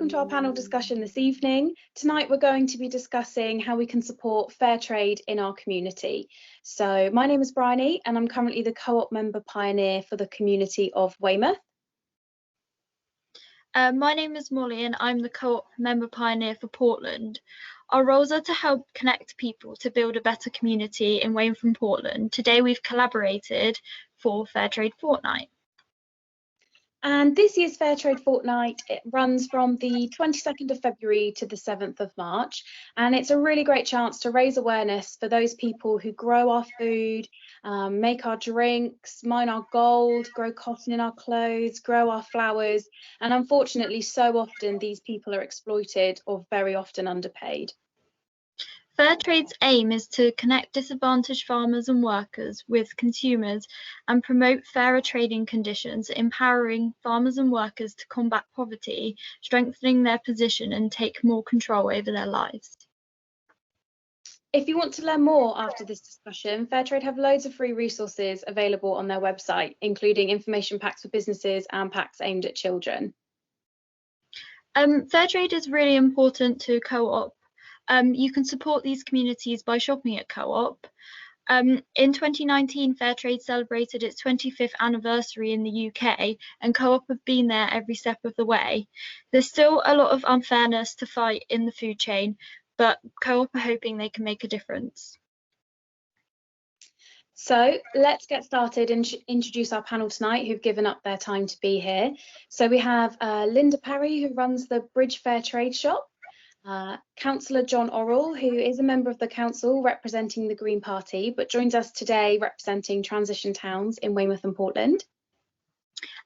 welcome to our panel discussion this evening. Tonight we're going to be discussing how we can support fair trade in our community. So my name is Bryony and I'm currently the Co-op member pioneer for the community of Weymouth. My name is Molly and I'm the Co-op member pioneer for Portland. Our roles are to help connect people to build a better community in Weymouth and Portland. Today we've collaborated for Fairtrade Fortnight. And this year's Fairtrade Fortnight, it runs from the 22nd of February to the 7th of March. And it's a really great chance to raise awareness for those people who grow our food, make our drinks, mine our gold, grow cotton in our clothes, grow our flowers. And unfortunately, so often these people are exploited or very often underpaid. Fairtrade's aim is to connect disadvantaged farmers and workers with consumers and promote fairer trading conditions, empowering farmers and workers to combat poverty, strengthening their position and take more control over their lives. If you want to learn more after this discussion, Fairtrade have loads of free resources available on their website, including information packs for businesses and packs aimed at children. Fairtrade is really important to Co-op. You can support these communities by shopping at Co-op. In 2019, Fairtrade celebrated its 25th anniversary in the UK, and Co-op have been there every step of the way. There's still a lot of unfairness to fight in the food chain, but Co-op are hoping they can make a difference. So let's get started and introduce our panel tonight who've given up their time to be here. So we have Linda Parry, who runs the Bridge Fair Trade Shop. Councillor John Orrell, who is a member of the council representing the Green Party, but joins us today representing Transition Towns in Weymouth and Portland.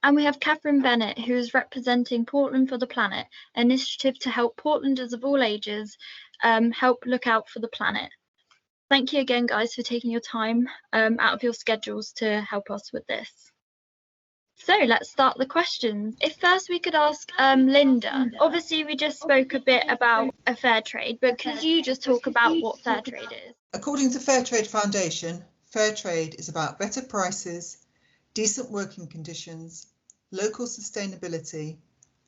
And we have Catherine Bennett, who is representing Portland for the Planet, an initiative to help Portlanders of all ages help look out for the planet. Thank you again, guys, for taking your time out of your schedules to help us with this. So let's start the questions. If first we could ask Linda, obviously we just spoke a bit about a fair trade, but could you just talk about what fair trade is? According to Fairtrade Foundation, fair trade is about better prices, decent working conditions, local sustainability,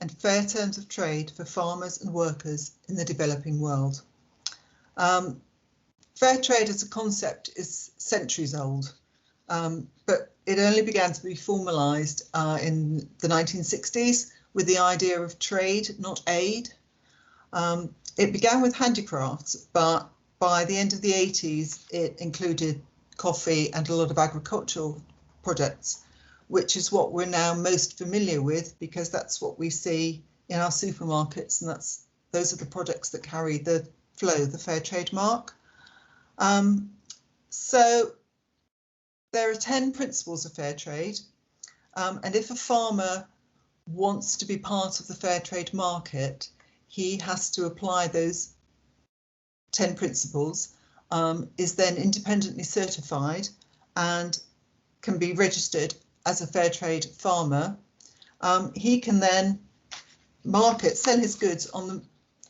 and fair terms of trade for farmers and workers in the developing world. Fair trade as a concept is centuries old. But it only began to be formalised in the 1960s with the idea of trade, not aid. It began with handicrafts, but by the end of the 80s, it included coffee and a lot of agricultural products, which is what we're now most familiar with because that's what we see in our supermarkets, and those are the products that carry the flow, the fair trade mark. So there are 10 principles of fair trade, and if a farmer wants to be part of the fair trade market, he has to apply those 10 principles, is then independently certified and can be registered as a fair trade farmer. He can then sell his goods on the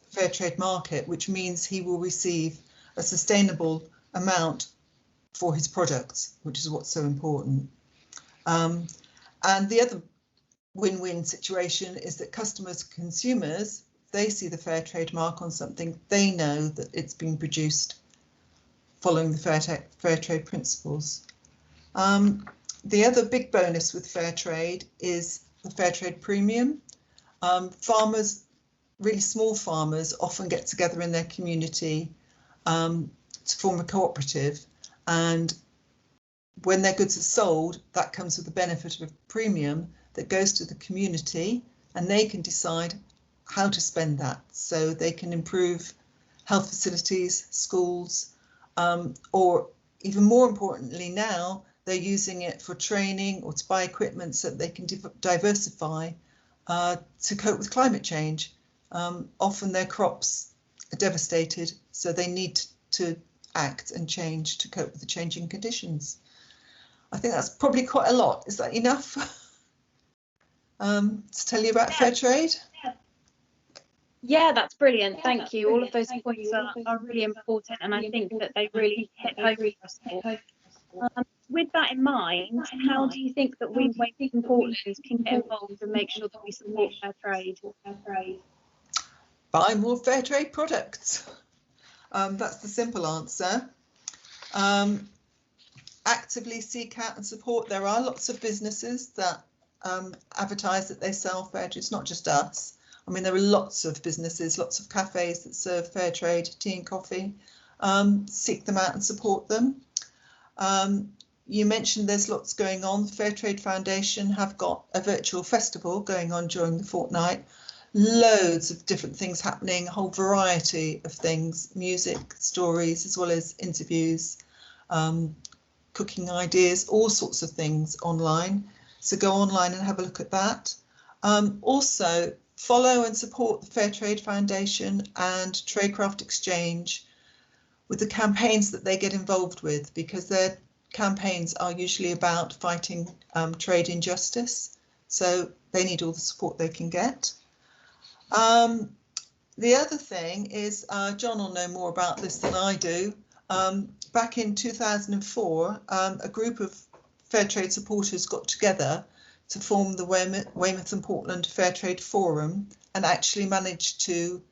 fair trade market, which means he will receive a sustainable amount for his products, which is what's so important. And the other win-win situation is that customers, consumers, they see the fair trade mark on something, they know that it's been produced following the fair trade principles. The other big bonus with fair trade is the fair trade premium. Farmers, really small farmers, often get together in their community to form a cooperative. And when their goods are sold, that comes with the benefit of a premium that goes to the community, and they can decide how to spend that. So they can improve health facilities, schools, or even more importantly now, they're using it for training or to buy equipment so that they can diversify to cope with climate change. Often their crops are devastated, so they need to act and change to cope with the changing conditions. I think that's probably quite a lot. Is that enough to tell you about fair trade? Yeah, that's brilliant. Thank you. All of those points are really important, and I think that they really hit home for us all. With that in mind, how do you think that we, Weymouth and Portland, can get involved and make sure that we support fair trade? Buy more Fairtrade products. That's the simple answer. Actively seek out and support. There are lots of businesses that advertise that they sell Fairtrade. It's not just us. I mean, there are lots of businesses, lots of cafes that serve Fairtrade tea and coffee. Seek them out and support them. You mentioned there's lots going on. The Fairtrade Foundation have got a virtual festival going on during the fortnight. Loads of different things happening, a whole variety of things, music, stories, as well as interviews, cooking ideas, all sorts of things online. So go online and have a look at that. Also, follow and support the Fairtrade Foundation and Tradecraft Exchange with the campaigns that they get involved with, because their campaigns are usually about fighting trade injustice. So they need all the support they can get. The other thing is, John will know more about this than I do. Back in 2004, a group of Fairtrade supporters got together to form the Weymouth and Portland Fairtrade Forum and actually managed to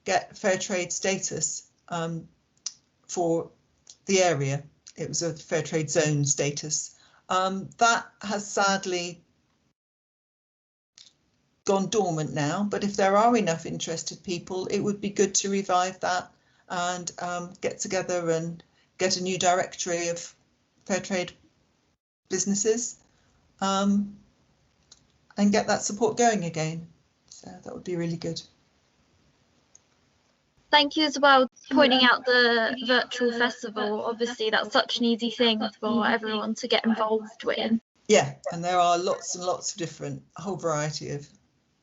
get Fairtrade status for the area. It was a Fairtrade zone status. That has sadly gone dormant now, but if there are enough interested people, it would be good to revive that and get together and get a new directory of Fairtrade businesses and get that support going again. So that would be really good. Thank you as well pointing out the virtual festival. Obviously, that's such an easy thing for everyone to get involved with. Yeah, and there are lots and lots of different, a whole variety of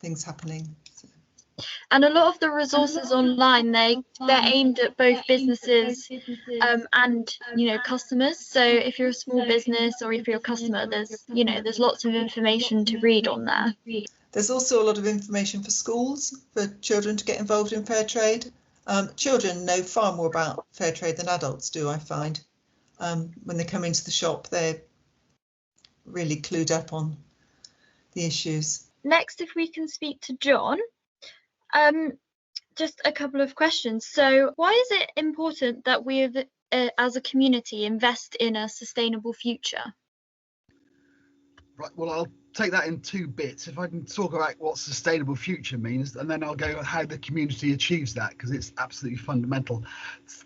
things happening. So. And a lot of the resources online, they're aimed at both businesses and customers. So if you're a small business or if you're a customer, there's lots of information to read on there. There's also a lot of information for schools, for children to get involved in Fairtrade. Children know far more about Fairtrade than adults do, I find. When they come into the shop, they're really clued up on the issues. Next, if we can speak to John, just a couple of questions. So why is it important that we as a community invest in a sustainable future? Right, well, I'll take that in two bits. If I can talk about what sustainable future means, and then I'll go how the community achieves that, because it's absolutely fundamental.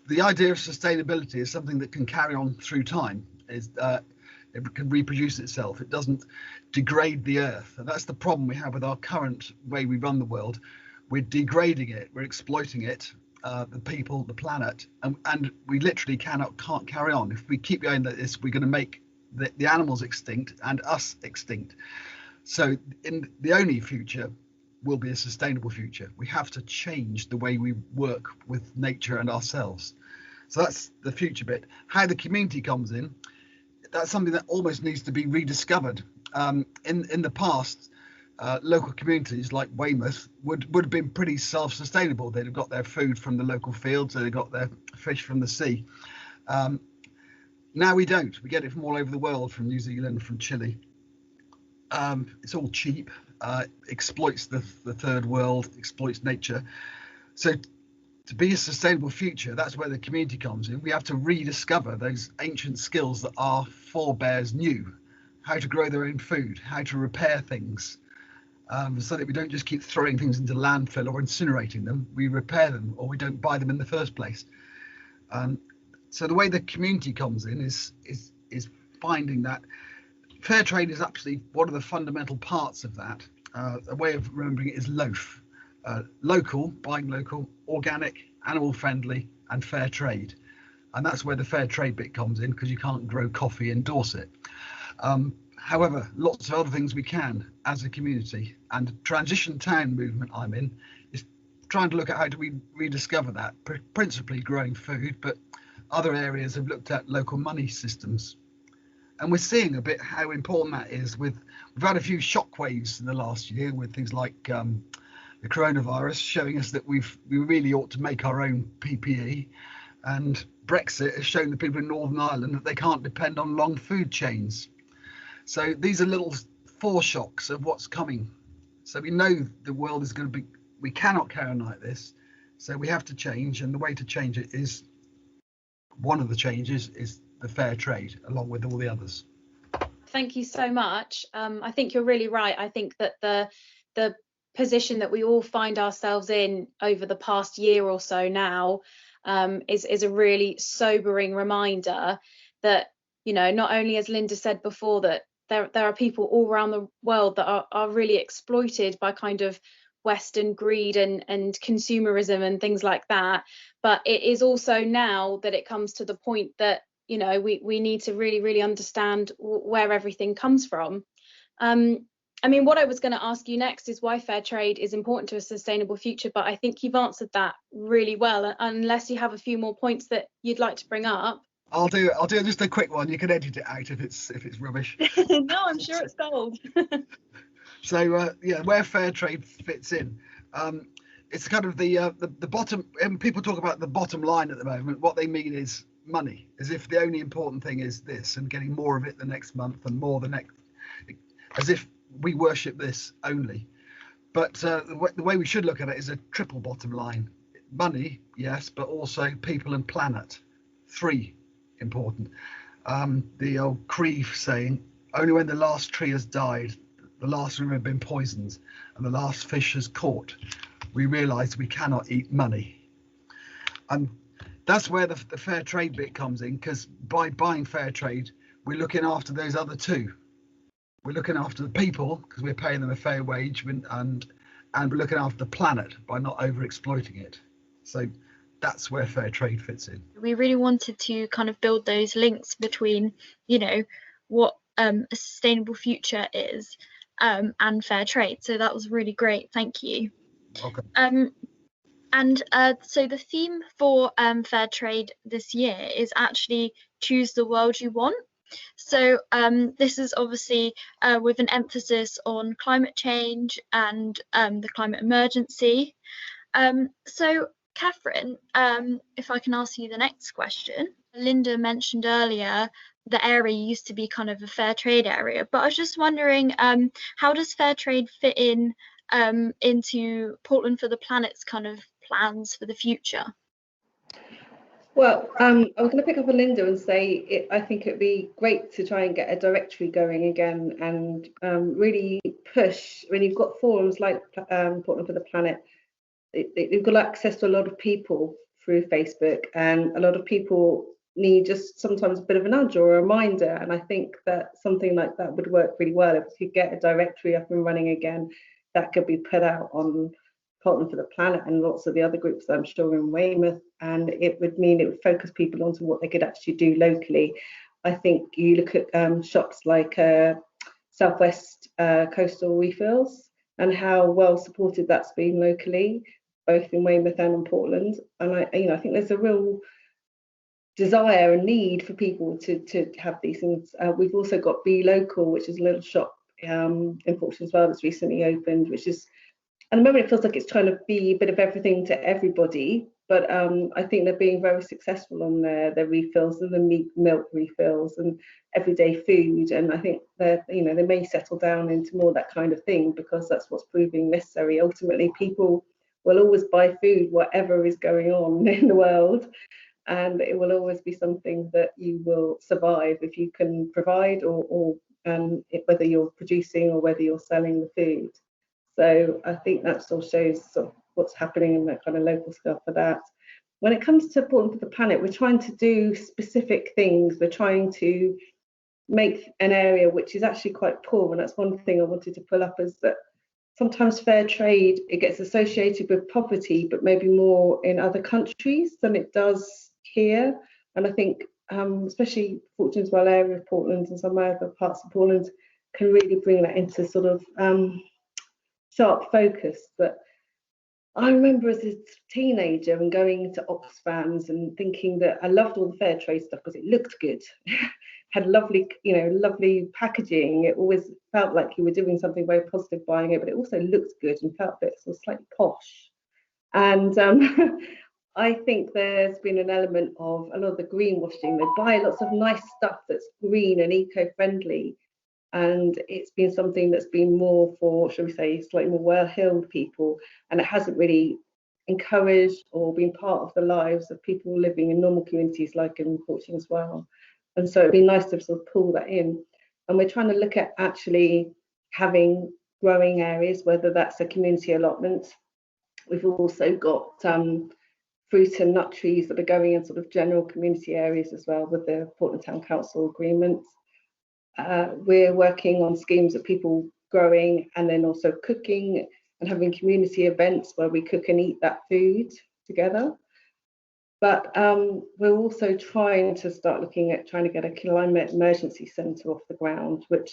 The idea of sustainability is something that can carry on through time. It can reproduce itself. It doesn't degrade the earth. And that's the problem we have with our current way we run the world. We're degrading it, we're exploiting it, the people, the planet, and we literally can't carry on. If we keep going like this, we're going to make the animals extinct and us extinct. So in the only future will be a sustainable future. We have to change the way we work with nature and ourselves. So that's the future bit. How the community comes in, that's something that almost needs to be rediscovered. In the past, local communities like Weymouth would have been pretty self-sustainable. They'd have got their food from the local fields, they'd got their fish from the sea. Now we don't. We get it from all over the world, from New Zealand, from Chile. It's all cheap, exploits the third world, exploits nature. So to be a sustainable future, that's where the community comes in. We have to rediscover those ancient skills that our forebears knew, how to grow their own food, how to repair things, so that we don't just keep throwing things into landfill or incinerating them. We repair them, or we don't buy them in the first place. So the way the community comes in is finding that Fairtrade is actually one of the fundamental parts of that. A way of remembering it is LOAF. Local, buying local, organic, animal friendly, and fair trade. And that's where the fair trade bit comes in, because you can't grow coffee in Dorset. However, lots of other things we can as a community, and the Transition Town movement I'm in is trying to look at how do we rediscover that, principally growing food, but other areas have looked at local money systems. And we're seeing a bit how important that is. We've had a few shockwaves in the last year with things like the coronavirus showing us that we really ought to make our own PPE, and Brexit has shown the people in Northern Ireland that they can't depend on long food chains. So these are little foreshocks of what's coming. So we know the world is going to be, we cannot carry on like this, so we have to change, and the way to change it is, one of the changes is the fair trade along with all the others. Thank you so much. I think you're really right. I think that the position that we all find ourselves in over the past year or so now is a really sobering reminder that, you know, not only, as Linda said before, that there are people all around the world that are really exploited by kind of Western greed and consumerism and things like that, but it is also now that it comes to the point that, you know, we need to really understand where everything comes from. I mean, what I was going to ask you next is why fair trade is important to a sustainable future, but I think you've answered that really well, unless you have a few more points that you'd like to bring up. I'll do just a quick one. You can edit it out if it's rubbish. No, I'm sure it's gold. So yeah, where fair trade fits in, it's kind of the bottom. When people talk about the bottom line at the moment, what they mean is money, as if the only important thing is this, and getting more of it the next month and more the next, as if we worship this only. But the way we should look at it is a triple bottom line: money, yes, but also people and planet. 3 important. The old Creve saying, only when the last tree has died, the last river has been poisoned, and the last fish has caught, we realise we cannot eat money. And that's where the fair trade bit comes in, because by buying fair trade, we're looking after those other 2. We're looking after the people because we're paying them a fair wage, and we're looking after the planet by not over exploiting it. So that's where fair trade fits in. We really wanted to kind of build those links between, you know, what a sustainable future is and fair trade. So that was really great. Thank you. Welcome. And so the theme for fair trade this year is actually choose the world you want. So this is obviously with an emphasis on climate change and the climate emergency. So Catherine, if I can ask you the next question. Linda mentioned earlier the area used to be kind of a fair trade area, but I was just wondering, how does fair trade fit in into Portland for the Planet's kind of plans for the future? Well, I was going to pick up on Linda and say I think it'd be great to try and get a directory going again and really push. When you've got forums like Portland for the Planet, you've got access to a lot of people through Facebook, and a lot of people need just sometimes a bit of a nudge or a reminder. And I think that something like that would work really well. If you get a directory up and running again, that could be put out on Portland for the Planet and lots of the other groups that I'm sure in Weymouth, and it would mean it would focus people onto what they could actually do locally. I think you look at shops like Southwest Coastal Refills and how well supported that's been locally, both in Weymouth and in Portland. And I think there's a real desire and need for people to have these things. We've also got Be Local, which is a little shop in Portland as well that's recently opened, which is, at the moment it feels like it's trying to be a bit of everything to everybody, but I think they're being very successful on their refills and the meat, milk refills and everyday food. And I think that they may settle down into more that kind of thing, because that's what's proving necessary. Ultimately, people will always buy food whatever is going on in the world, and it will always be something that you will survive if you can provide, or whether you're producing or whether you're selling the food. So I think that still shows sort of what's happening in that kind of local scale for that. When it comes to Portland for the Planet, we're trying to do specific things. We're trying to make an area which is actually quite poor, and that's one thing I wanted to pull up, is that sometimes fair trade, it gets associated with poverty, but maybe more in other countries than it does here. And I think especially Fortune's Well area of Portland and some other parts of Portland can really bring that into sort of sharp focus. But I remember as a teenager and going to Oxfams and thinking that I loved all the fair trade stuff because it looked good, had lovely, lovely packaging. It always felt like you were doing something very positive buying it, but it also looked good and felt a bit sort of slightly posh. And I think there's been an element of a lot of the greenwashing. They buy lots of nice stuff that's green and eco-friendly, and it's been something that's been more for, shall we say, slightly more well-heeled people, and it hasn't really encouraged or been part of the lives of people living in normal communities like in Portugal as well. And so it'd be nice to sort of pull that in. And we're trying to look at actually having growing areas, whether that's a community allotment. We've also got fruit and nut trees that are going in sort of general community areas as well with the Portland Town Council agreement. We're working on schemes of people growing and then also cooking and having community events where we cook and eat that food together. But we're also trying to start looking at trying to get a climate emergency centre off the ground, which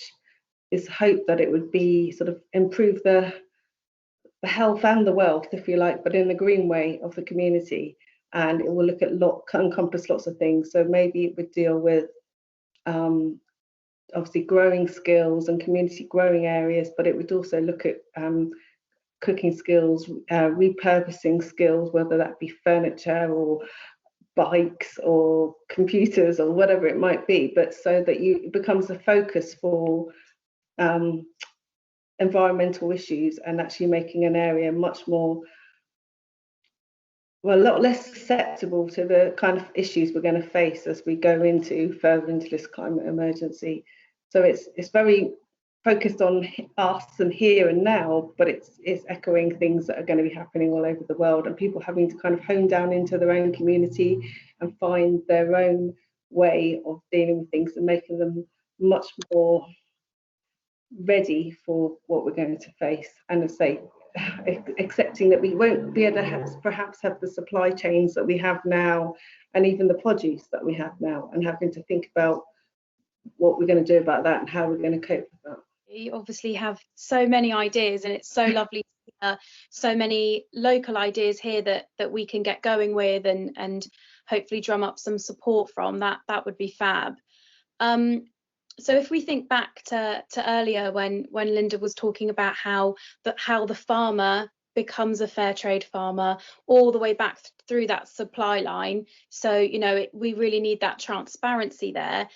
is hope that it would be sort of improve the health and the wealth, if you like, but in the green way of the community. And it will look at encompass lots of things. So maybe it would deal with obviously growing skills and community growing areas, but it would also look at cooking skills, repurposing skills, whether that be furniture or bikes or computers or whatever it might be, but so that it becomes a focus for environmental issues and actually making an area much more, well, a lot less susceptible to the kind of issues we're going to face as we go further into this climate emergency. So it's very focused on us and here and now, but it's echoing things that are going to be happening all over the world, and people having to kind of hone down into their own community and find their own way of dealing with things and making them much more ready for what we're going to face. And as I say, accepting that we won't be able to perhaps have the supply chains that we have now, and even the produce that we have now, and having to think about what we're going to do about that and how we're going to cope with that. You obviously have so many ideas, and it's so lovely to hear so many local ideas here that we can get going with and hopefully drum up some support from. That would be fab. So if we think back to earlier when Linda was talking about how the farmer becomes a fair trade farmer all the way back through that supply line, so we really need that transparency there.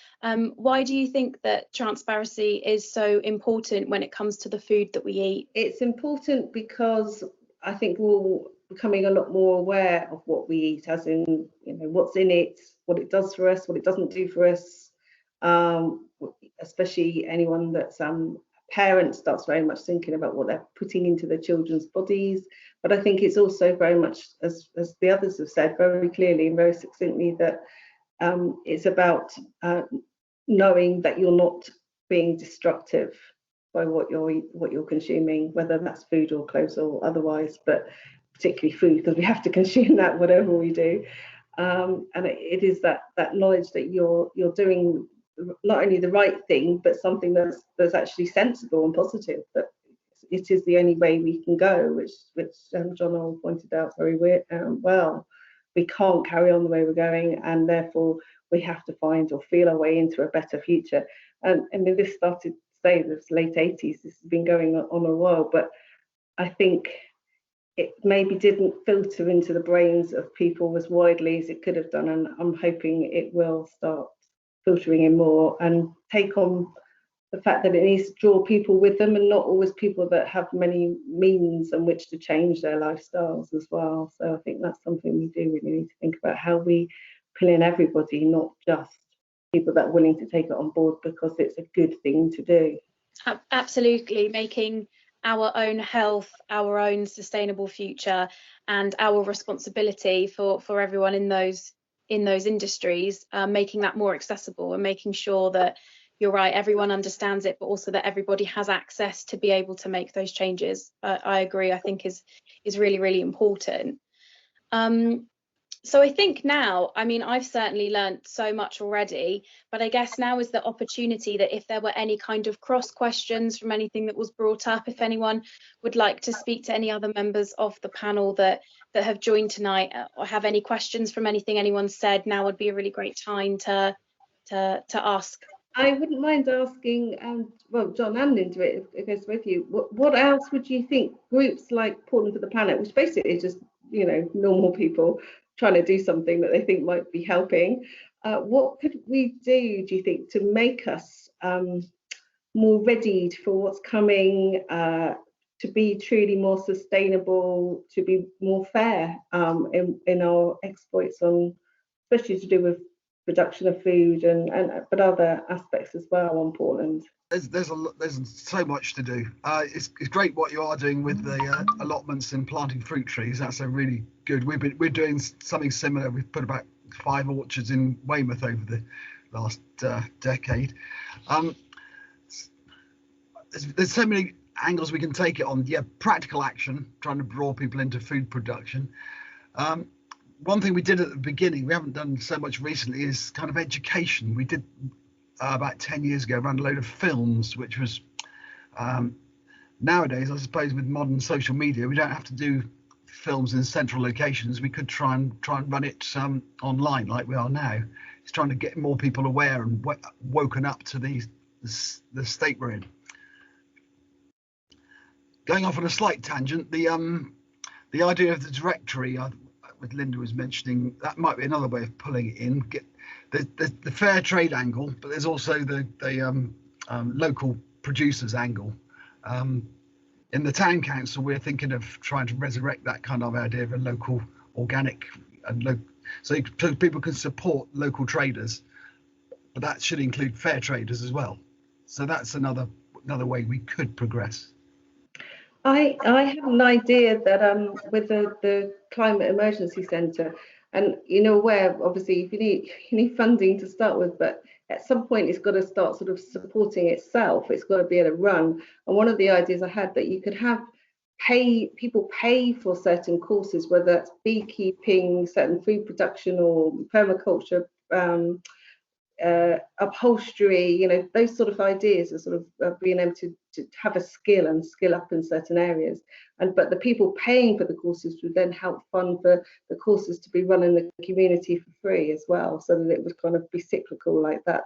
Why do you think that transparency is so important when it comes to the food that we eat? It's important because I think we're all becoming a lot more aware of what we eat, as in what's in it, what it does for us, what it doesn't do for us. Especially anyone that's parent starts very much thinking about what they're putting into their children's bodies. But I think it's also very much, as the others have said very clearly and very succinctly, that it's about knowing that you're not being destructive by what you're consuming, whether that's food or clothes or otherwise, but particularly food, because we have to consume that whatever we do. And it is that knowledge that you're doing not only the right thing, but something that's actually sensible and positive. That it is the only way we can go, which John Old pointed out very well. We can't carry on the way we're going, and therefore we have to find or feel our way into a better future. And this started, say, this late 80s. This has been going on a while, but I think it maybe didn't filter into the brains of people as widely as it could have done, and I'm hoping it will start filtering in more and take on the fact that it needs to draw people with them, and not always people that have many means in which to change their lifestyles as well. So I think that's something we do really need to think about, how we pull in everybody, not just people that are willing to take it on board because it's a good thing to do. Absolutely, making our own health, our own sustainable future, and our responsibility for everyone in those industries, making that more accessible and making sure that, you're right, everyone understands it, but also that everybody has access to be able to make those changes. I agree, I think is really, really important. So I think now, I've certainly learned so much already, but I guess now is the opportunity that if there were any kind of cross questions from anything that was brought up, if anyone would like to speak to any other members of the panel that have joined tonight, or have any questions from anything anyone said, now would be a really great time to ask. I wouldn't mind asking, well, John and Linda, it goes with you. What else would you think groups like Portland for the Planet, which basically is just normal people trying to do something that they think might be helping, what could we do you think, to make us more readied for what's coming, to be truly more sustainable, to be more fair in our exploits on, especially to do with production of food and but other aspects as well on Portland. There's so much to do. It's great what you are doing with the allotments and planting fruit trees. That's a really good. We're doing something similar. We've put about 5 orchards in Weymouth over the last decade. There's so many angles we can take it on. Yeah, practical action, trying to draw people into food production. One thing we did at the beginning, we haven't done so much recently, is kind of education. We did about 10 years ago run a load of films, which was nowadays, I suppose, with modern social media, we don't have to do films in central locations. We could try and run it online like we are now. It's trying to get more people aware and woken up to the state we're in. Going off on a slight tangent, the idea of the directory, what Linda was mentioning, that might be another way of pulling it in. Get the fair trade angle, but there's also the local producers angle. In the town council, we're thinking of trying to resurrect that kind of idea of a local organic and so people can support local traders, but that should include fair traders as well. So that's another way we could progress. I had an idea that with the climate emergency centre, and where obviously if you need funding to start with, but at some point it's got to start sort of supporting itself. It's got to be able to run. And one of the ideas I had that you could have people pay for certain courses, whether that's beekeeping, certain food production, or permaculture, upholstery, those sort of ideas are sort of being able to have a skill and skill up in certain areas. But the people paying for the courses would then help fund for the courses to be run in the community for free as well, so that it would kind of be cyclical like that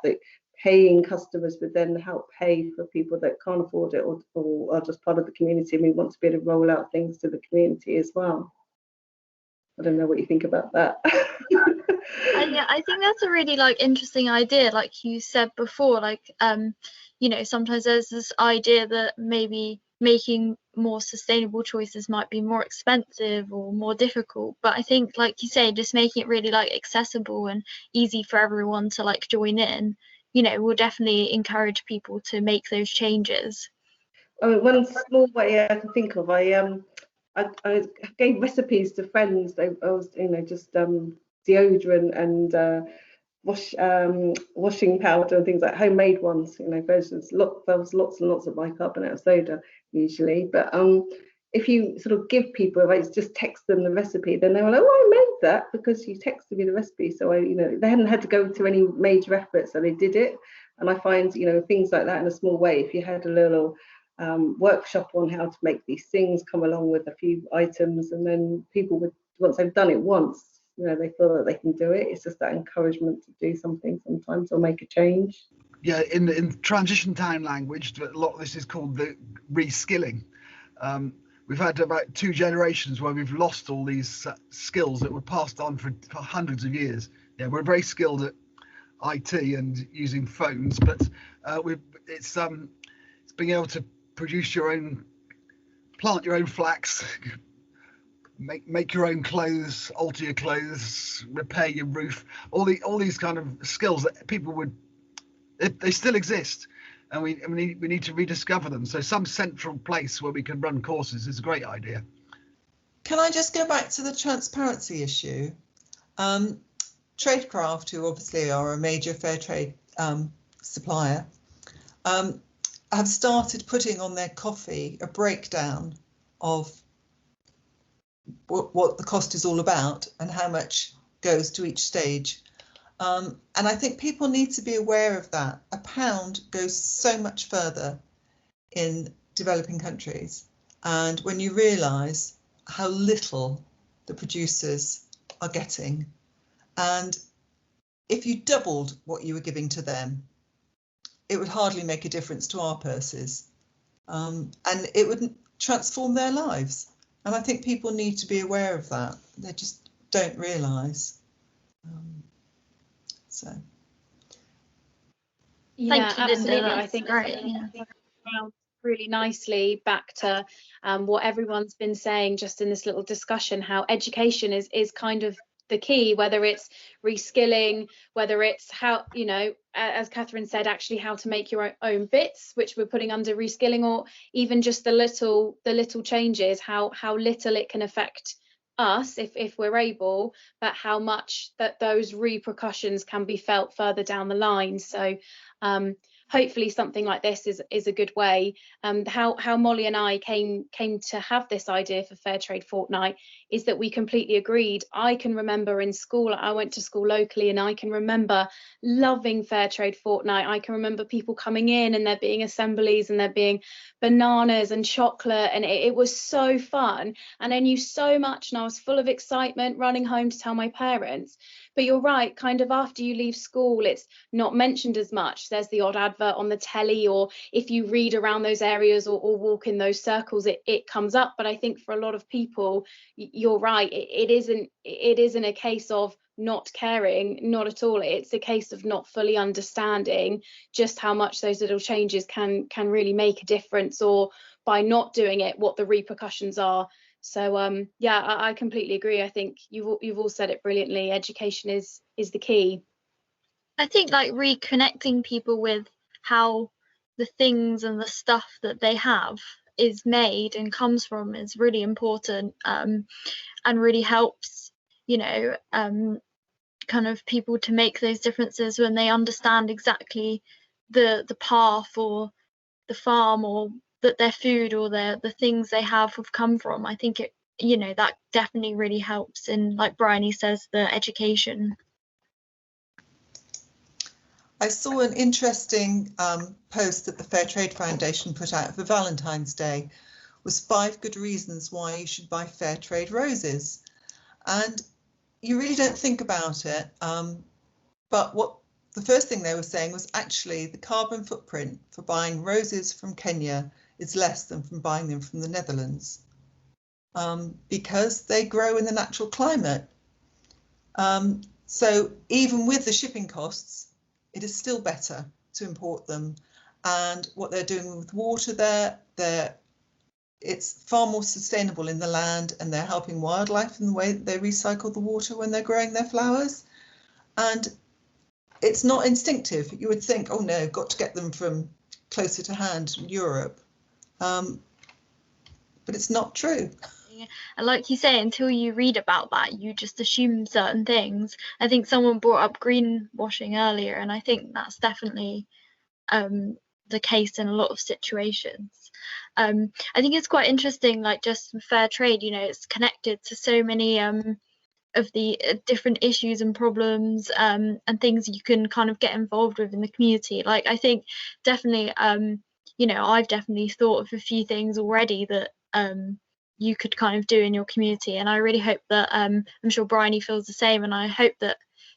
paying customers would then help pay for people that can't afford it or are just part of the community, and we want to be able to roll out things to the community as well. I don't know what you think about that. Yeah, I think that's a really interesting idea, like you said before. Sometimes there's this idea that maybe making more sustainable choices might be more expensive or more difficult, but I think, like you say, just making it really accessible and easy for everyone to join in, will definitely encourage people to make those changes. I mean, one small way I can think of, I gave recipes to friends. I was, just deodorant and washing powder and things, like homemade ones, versions. There was lots and lots of bicarbonate of soda usually, but if you sort of give people, just text them the recipe, then they were like, "Oh, I made that because you texted me the recipe." So they hadn't had to go to any major effort, so they did it. And I find, things like that in a small way, if you had a little workshop on how to make these things, come along with a few items, and then people would, once they've done it once, they feel that they can do it. It's just that encouragement to do something sometimes or make a change. Yeah, in transition time language, a lot of this is called the reskilling. We've had about 2 generations where we've lost all these skills that were passed on for hundreds of years. Yeah, we're very skilled at IT and using phones, but it's being able to produce your own, plant your own flax, make your own clothes, alter your clothes, repair your roof. All these kind of skills that people would, they still exist, and we need to rediscover them. So some central place where we can run courses is a great idea. Can I just go back to the transparency issue? Tradecraft, who obviously are a major fair trade supplier, have started putting on their coffee a breakdown of what the cost is all about and how much goes to each stage. And I think people need to be aware of that. A pound goes so much further in developing countries. And when you realise how little the producers are getting, and if you doubled what you were giving to them, it would hardly make a difference to our purses. And it wouldn't transform their lives. And I think people need to be aware of that. They just don't realise. Thank you, Linda. absolutely. That's I think great. Around really nicely back to what everyone's been saying just in this little discussion, how education is kind of the key, whether it's reskilling, whether it's how, you know, as Catherine said, actually how to make your own bits, which we're putting under reskilling, or even just the little changes, how little it can affect us if we're able, but how much that those repercussions can be felt further down the line. So hopefully something like this is a good way. How Molly and I came to have this idea for Fairtrade Fortnight is that we completely agreed. I can remember in school, I went to school locally, and I can remember loving Fairtrade Fortnight. I can remember people coming in and there being assemblies and there being bananas and chocolate, and it was so fun, and I knew so much, and I was full of excitement running home to tell my parents. But you're right, kind of after you leave school, it's not mentioned as much. There's the odd advert on the telly, or if you read around those areas or walk in those circles, it comes up. But I think for a lot of people, you're right, it isn't a case of not caring, not at all. It's a case of not fully understanding just how much those little changes can really make a difference, or by not doing it, what the repercussions are. So yeah, I completely agree. I think you've all said it brilliantly. Education is the key. I think like reconnecting people with how the things and the stuff that they have is made and comes from is really important, and really helps, you know, kind of people to make those differences when they understand exactly the path or the farm, or that their food or the things they have come from. I think it, you know, that definitely really helps in, like Bryony says, the education. I saw an interesting post that the Fairtrade Foundation put out for Valentine's Day, was 5 good reasons why you should buy Fairtrade roses. And you really don't think about it, but what the first thing they were saying was actually the carbon footprint for buying roses from Kenya is less than from buying them from the Netherlands, because they grow in the natural climate. So even with the shipping costs, it is still better to import them. And what they're doing with water there, it's far more sustainable in the land, and they're helping wildlife in the way that they recycle the water when they're growing their flowers. And it's not instinctive. You would think, oh no, got to get them from closer to hand, Europe. But it's not true. And like you say, until you read about that, you just assume certain things. I think someone brought up greenwashing earlier, and I think that's definitely the case in a lot of situations. I think it's quite interesting, like just fair trade, you know, it's connected to so many of the different issues and problems and things you can kind of get involved with in the community. Like I think definitely, you know, I've definitely thought of a few things already that you could kind of do in your community, and I really hope that I'm sure Bryony feels the same, and I hope that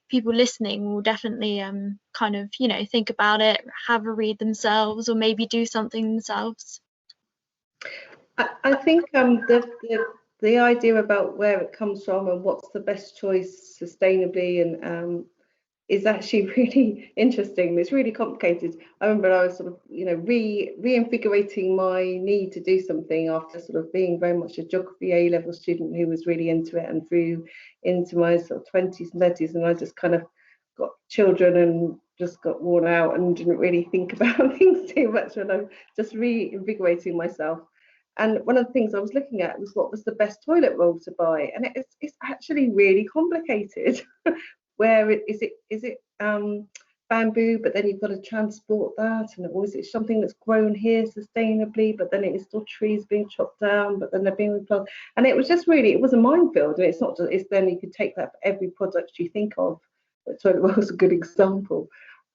people listening will definitely kind of, you know, think about it, have a read themselves, or maybe do something themselves. I think the idea about where it comes from and what's the best choice sustainably and is actually really interesting. It's really complicated. I remember I was sort of, you know, reinvigorating my need to do something after sort of being very much a geography A-level student who was really into it, and through into my sort of 20s and 30s, and I just kind of got children and just got worn out and didn't really think about things too much, and I'm just reinvigorating myself. And one of the things I was looking at was what was the best toilet roll to buy, and it's actually really complicated. Where is it bamboo, but then you've got to transport that, or is it something that's grown here sustainably, but then it is still trees being chopped down, but then they're being replanted. And it was just really, it was a minefield. And it's not just, it's then you could take that for every product you think of. But toilet roll was a good example.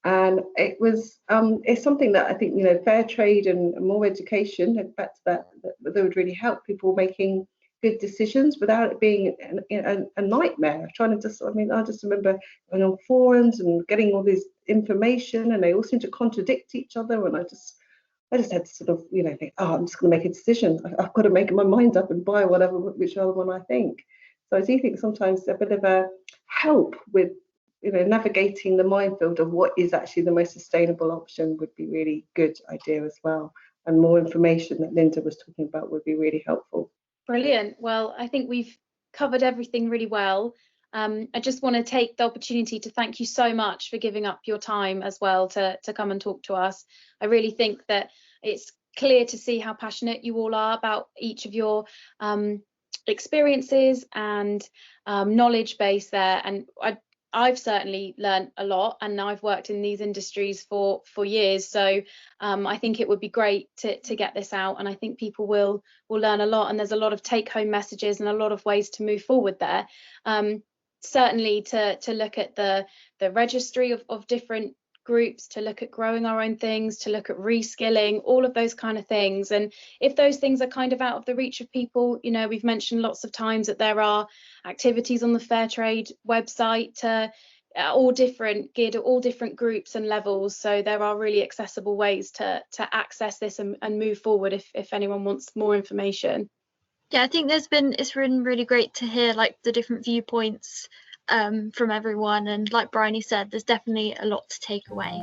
And it was it's something that I think, you know, fair trade and more education, and back to that would really help people making good decisions without it being a nightmare. Trying to just, I mean, I just remember going on forums and getting all this information, and they all seem to contradict each other, and I just had to sort of, you know, think, oh, I'm just going to make a decision. I've got to make my mind up and buy whichever one I think. So I do think sometimes a bit of a help with navigating the minefield of what is actually the most sustainable option would be really good idea as well. And more information that Linda was talking about would be really helpful. Brilliant. Well, I think we've covered everything really well. I just want to take the opportunity to thank you so much for giving up your time as well to come and talk to us. I really think that it's clear to see how passionate you all are about each of your experiences and knowledge base there. And I've certainly learned a lot, and I've worked in these industries for years. So I think it would be great to get this out, and I think people will learn a lot. And there's a lot of take-home messages and a lot of ways to move forward there. Certainly to look at the registry of different groups, to look at growing our own things, to look at reskilling, all of those kind of things. And if those things are kind of out of the reach of people, we've mentioned lots of times that there are activities on the Fairtrade website geared at all different groups and levels. So there are really accessible ways to access this and move forward if anyone wants more information. Yeah, I think it's been really great to hear like the different viewpoints from everyone, and like Bryony said, there's definitely a lot to take away.